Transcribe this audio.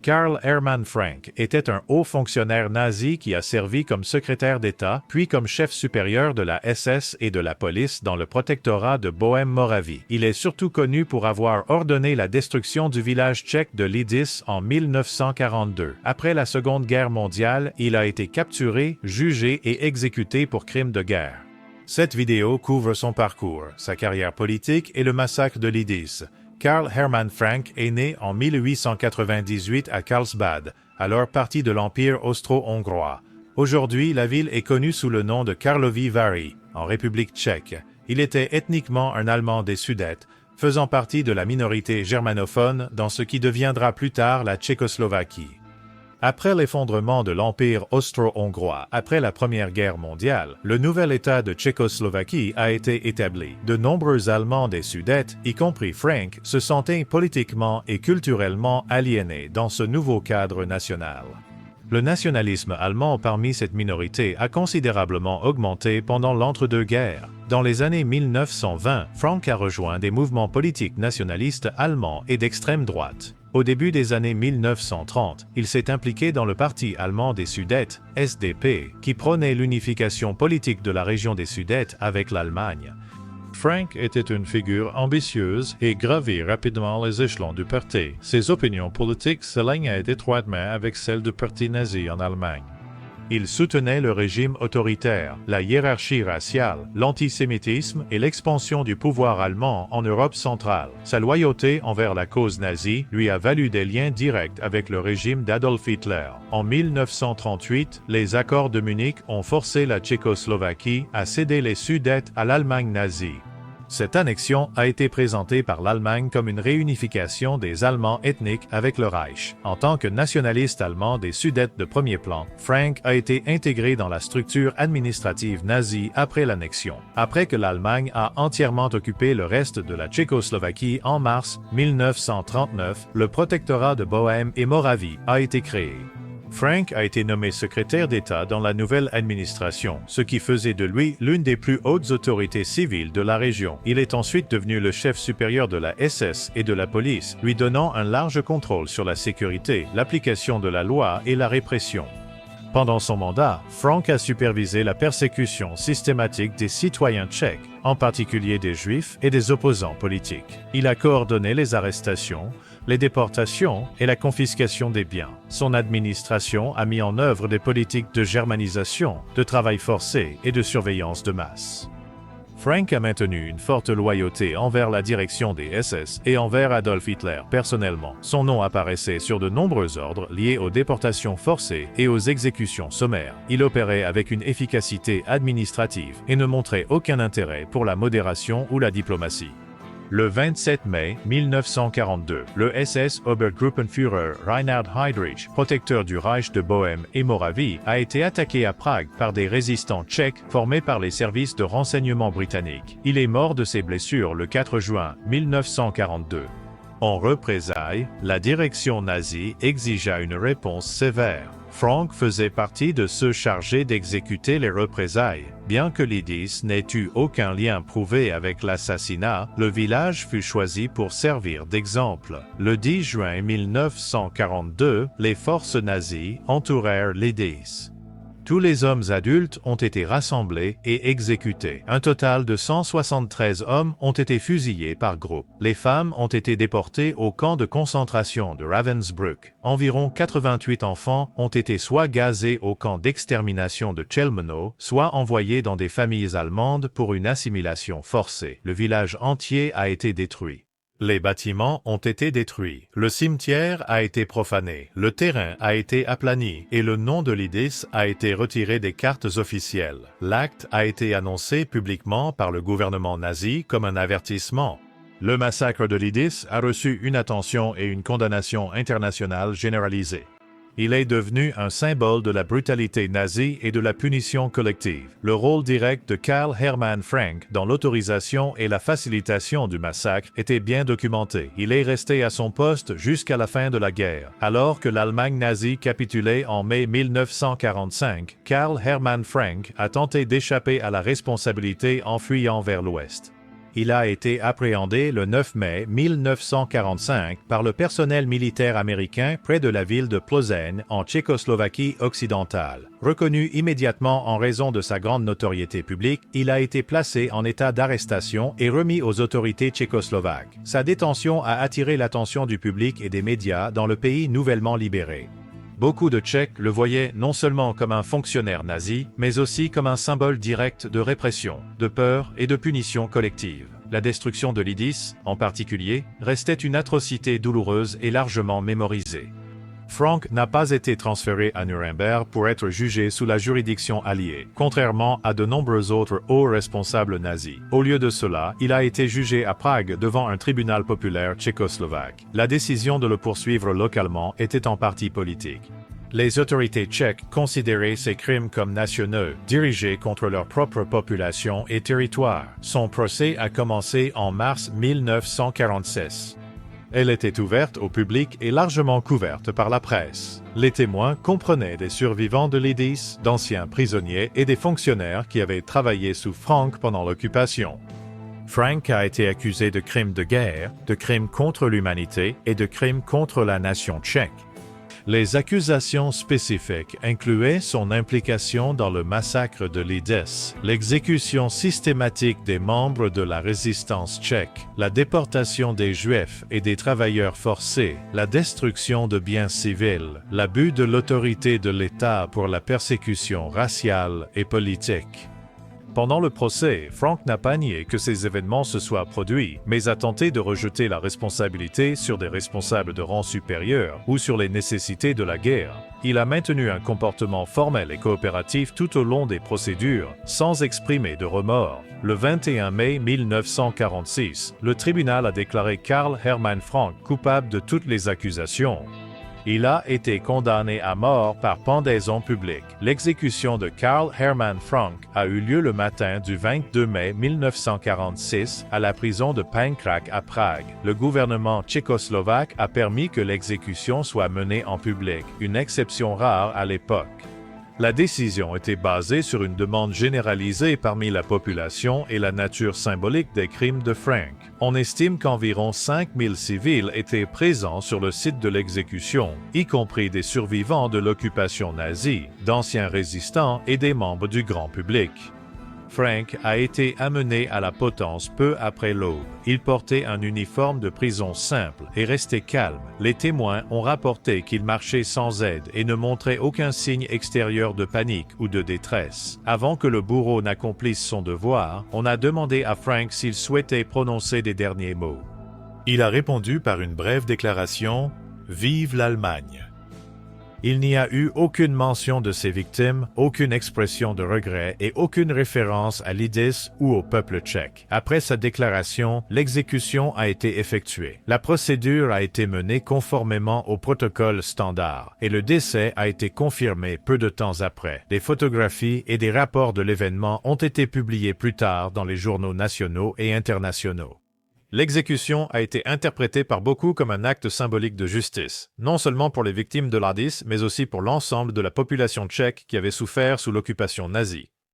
Karl Hermann Frank était un haut fonctionnaire nazi qui a servi comme secrétaire d'État, puis comme chef supérieur de la SS et de la police dans le protectorat de Bohême-Moravie. Il est surtout connu pour avoir ordonné la destruction du village tchèque de Lidis en 1942. Après la Seconde Guerre mondiale, il a été capturé, jugé et exécuté pour crimes de guerre. Cette vidéo couvre son parcours, sa carrière politique et le massacre de Lidis. Karl Hermann Frank est né en 1898 à Karlsbad, alors partie de l'Empire austro-hongrois. Aujourd'hui, la ville est connue sous le nom de Karlovy Vary, en République tchèque. Il était ethniquement un Allemand des Sudètes, faisant partie de la minorité germanophone dans ce qui deviendra plus tard la Tchécoslovaquie. Après l'effondrement de l'Empire austro-hongrois après la Première Guerre mondiale, le nouvel État de Tchécoslovaquie a été établi. De nombreux Allemands des Sudètes, y compris Frank, se sentaient politiquement et culturellement aliénés dans ce nouveau cadre national. Le nationalisme allemand parmi cette minorité a considérablement augmenté pendant l'entre-deux-guerres. Dans les années 1920, Frank a rejoint des mouvements politiques nationalistes allemands et d'extrême droite. Au début des années 1930, il s'est impliqué dans le Parti allemand des Sudètes, SDP, qui prônait l'unification politique de la région des Sudètes avec l'Allemagne. Frank était une figure ambitieuse et gravit rapidement les échelons du parti. Ses opinions politiques s'alignaient étroitement avec celles du parti nazi en Allemagne. Il soutenait le régime autoritaire, la hiérarchie raciale, l'antisémitisme et l'expansion du pouvoir allemand en Europe centrale. Sa loyauté envers la cause nazie lui a valu des liens directs avec le régime d'Adolf Hitler. En 1938, les accords de Munich ont forcé la Tchécoslovaquie à céder les Sudètes à l'Allemagne nazie. Cette annexion a été présentée par l'Allemagne comme une réunification des Allemands ethniques avec le Reich. En tant que nationaliste allemand des Sudètes de premier plan, Frank a été intégré dans la structure administrative nazie après l'annexion. Après que l'Allemagne a entièrement occupé le reste de la Tchécoslovaquie en mars 1939, le protectorat de Bohême et Moravie a été créé. Frank a été nommé secrétaire d'État dans la nouvelle administration, ce qui faisait de lui l'une des plus hautes autorités civiles de la région. Il est ensuite devenu le chef supérieur de la SS et de la police, lui donnant un large contrôle sur la sécurité, l'application de la loi et la répression. Pendant son mandat, Frank a supervisé la persécution systématique des citoyens tchèques, en particulier des juifs et des opposants politiques. Il a coordonné les arrestations, les déportations et la confiscation des biens. Son administration a mis en œuvre des politiques de germanisation, de travail forcé et de surveillance de masse. Frank a maintenu une forte loyauté envers la direction des SS et envers Adolf Hitler personnellement. Son nom apparaissait sur de nombreux ordres liés aux déportations forcées et aux exécutions sommaires. Il opérait avec une efficacité administrative et ne montrait aucun intérêt pour la modération ou la diplomatie. Le 27 mai 1942, le SS Obergruppenführer Reinhard Heydrich, protecteur du Reich de Bohême et Moravie, a été attaqué à Prague par des résistants tchèques formés par les services de renseignement britanniques. Il est mort de ses blessures le 4 juin 1942. En représailles, la direction nazie exigea une réponse sévère. Frank faisait partie de ceux chargés d'exécuter les représailles. Bien que Lidis n'ait eu aucun lien prouvé avec l'assassinat, le village fut choisi pour servir d'exemple. Le 10 juin 1942, les forces nazies entourèrent Lidis. Tous les hommes adultes ont été rassemblés et exécutés. Un total de 173 hommes ont été fusillés par groupe. Les femmes ont été déportées au camp de concentration de Ravensbrück. Environ 88 enfants ont été soit gazés au camp d'extermination de Chelmno, soit envoyés dans des familles allemandes pour une assimilation forcée. Le village entier a été détruit. Les bâtiments ont été détruits, le cimetière a été profané, le terrain a été aplani et le nom de Lidis a été retiré des cartes officielles. L'acte a été annoncé publiquement par le gouvernement nazi comme un avertissement. Le massacre de Lidis a reçu une attention et une condamnation internationale généralisée. Il est devenu un symbole de la brutalité nazie et de la punition collective. Le rôle direct de Karl Hermann Frank dans l'autorisation et la facilitation du massacre était bien documenté. Il est resté à son poste jusqu'à la fin de la guerre. Alors que l'Allemagne nazie capitulait en mai 1945, Karl Hermann Frank a tenté d'échapper à la responsabilité en fuyant vers l'ouest. Il a été appréhendé le 9 mai 1945 par le personnel militaire américain près de la ville de Plzeň en Tchécoslovaquie occidentale. Reconnu immédiatement en raison de sa grande notoriété publique, il a été placé en état d'arrestation et remis aux autorités tchécoslovaques. Sa détention a attiré l'attention du public et des médias dans le pays nouvellement libéré. Beaucoup de Tchèques le voyaient non seulement comme un fonctionnaire nazi, mais aussi comme un symbole direct de répression, de peur et de punition collective. La destruction de l'Ydice, en particulier, restait une atrocité douloureuse et largement mémorisée. Frank n'a pas été transféré à Nuremberg pour être jugé sous la juridiction alliée, contrairement à de nombreux autres hauts responsables nazis. Au lieu de cela, il a été jugé à Prague devant un tribunal populaire tchécoslovaque. La décision de le poursuivre localement était en partie politique. Les autorités tchèques considéraient ces crimes comme nationaux, dirigés contre leur propre population et territoire. Son procès a commencé en mars 1946. Elle était ouverte au public et largement couverte par la presse. Les témoins comprenaient des survivants de l'Ydice, d'anciens prisonniers et des fonctionnaires qui avaient travaillé sous Frank pendant l'occupation. Frank a été accusé de crimes de guerre, de crimes contre l'humanité et de crimes contre la nation tchèque. Les accusations spécifiques incluaient son implication dans le massacre de l'Ydice, l'exécution systématique des membres de la résistance tchèque, la déportation des Juifs et des travailleurs forcés, la destruction de biens civils, l'abus de l'autorité de l'État pour la persécution raciale et politique. Pendant le procès, Frank n'a pas nié que ces événements se soient produits, mais a tenté de rejeter la responsabilité sur des responsables de rang supérieur ou sur les nécessités de la guerre. Il a maintenu un comportement formel et coopératif tout au long des procédures, sans exprimer de remords. Le 21 mai 1946, le tribunal a déclaré Karl Hermann Frank coupable de toutes les accusations. Il a été condamné à mort par pendaison publique. L'exécution de Karl Hermann Frank a eu lieu le matin du 22 mai 1946 à la prison de Pankráč à Prague. Le gouvernement tchécoslovaque a permis que l'exécution soit menée en public, une exception rare à l'époque. La décision était basée sur une demande généralisée parmi la population et la nature symbolique des crimes de Frank. On estime qu'environ 5000 civils étaient présents sur le site de l'exécution, y compris des survivants de l'occupation nazie, d'anciens résistants et des membres du grand public. Frank a été amené à la potence peu après l'aube. Il portait un uniforme de prison simple et restait calme. Les témoins ont rapporté qu'il marchait sans aide et ne montrait aucun signe extérieur de panique ou de détresse. Avant que le bourreau n'accomplisse son devoir, on a demandé à Frank s'il souhaitait prononcer des derniers mots. Il a répondu par une brève déclaration « Vive l'Allemagne ». Il n'y a eu aucune mention de ses victimes, aucune expression de regret et aucune référence à l'Ydice ou au peuple tchèque. Après sa déclaration, l'exécution a été effectuée. La procédure a été menée conformément au protocole standard et le décès a été confirmé peu de temps après. Des photographies et des rapports de l'événement ont été publiés plus tard dans les journaux nationaux et internationaux. L'exécution a été interprétée par beaucoup comme un acte symbolique de justice, non seulement pour les victimes de l'Ydice, mais aussi pour l'ensemble de la population tchèque qui avait souffert sous l'occupation nazie.